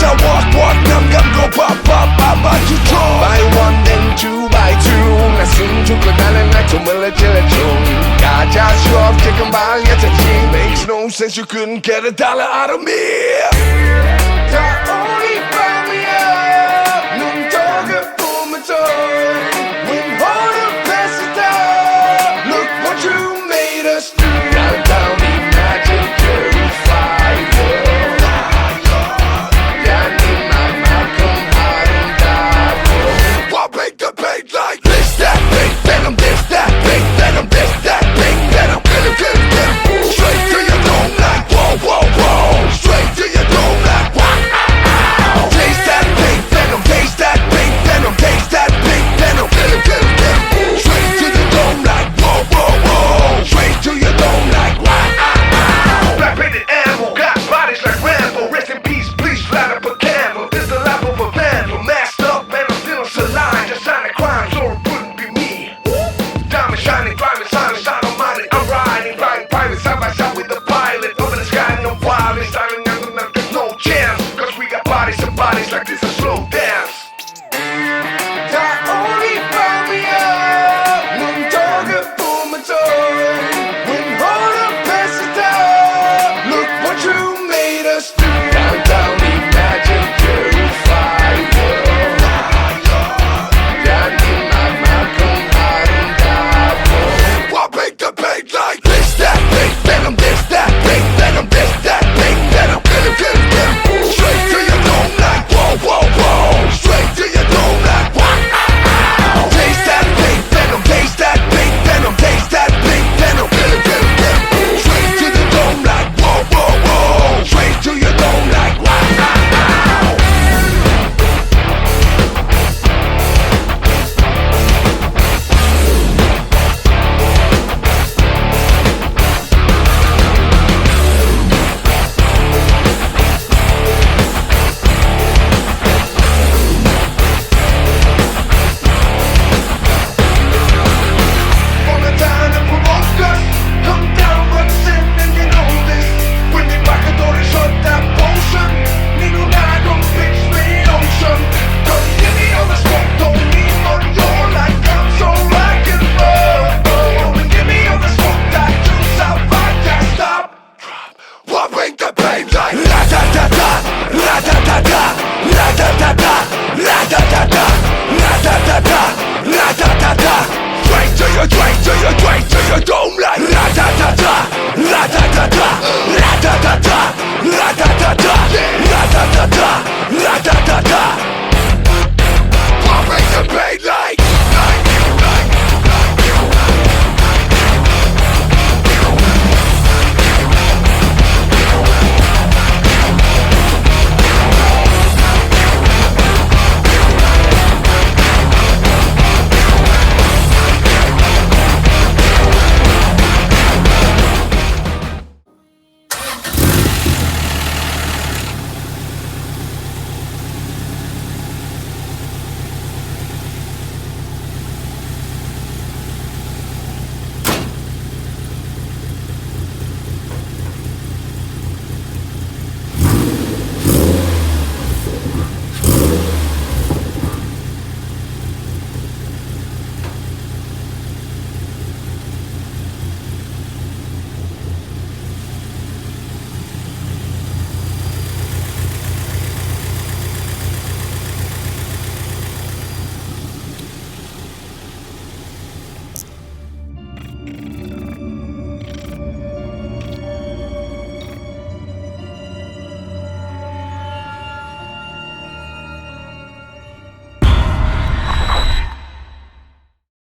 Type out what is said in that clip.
I walk 남 고 pop 아마 주죠 By one then two by two 나 숨죽고 나는 날 도물을 찔러줘 가자 수업 지금 방해자지 Makes no sense you couldn't get a dollar out of me 다 우리 밤이야 눈독을 보면서 We wanna pass it down Look what you made us do Downtown imagine purifier 야네 맘만큼 아름다워 What make the pain like this that big venom this that big venom this that big venom Get straight to your dome like whoa whoa whoa straight to your dome like wow taste that big venom taste that big venom taste that big venom straight to your dome like whoa whoa whoa straight to your dome like wow Black painted animal got bodies like Rambo rest in peace please light up a candle this the life of a vandal masked up and I'm feeling saline just signing crimes or it wouldn't be me diamond shining driving silence I don't mind it I'm riding private side by side with the pilot up in the sky no violence styling there's no chance cause we got bodies and bodies like this a slow dance 다 우리 밤이야 눈독을 보면서 We wanna pass it down Look what you made us do Downtown imagine purifier 야네 맘만큼 아름다워 What make the pain like this that big venom this that big venom this that big venom straight to your dome like whoa whoa whoa straight to your dome like wow taste that big venom taste that big venom taste that big venom straight to your dome like whoa whoa whoa straight to your dome like wow On the time that provoke us come down but sin and you know this when they back a door and shut that potion 네 눈알 gon' fix me ocean Don't give me all the smoke don't need more you're like I'm so rock and roll Don't give me all the smoke that juice out I can't stop What make the pain like ra-da-da-da, ra-da-da-da, ra-da-da-da, ra-da-da-da, ra-da-da-da, ra-da-da-da Straight to your dome like ra-da-da-da, ra-da-da-da, ra-da-da-da, ra-da-da-da, ra-da-da-da, ra-da-da-da What make the pain like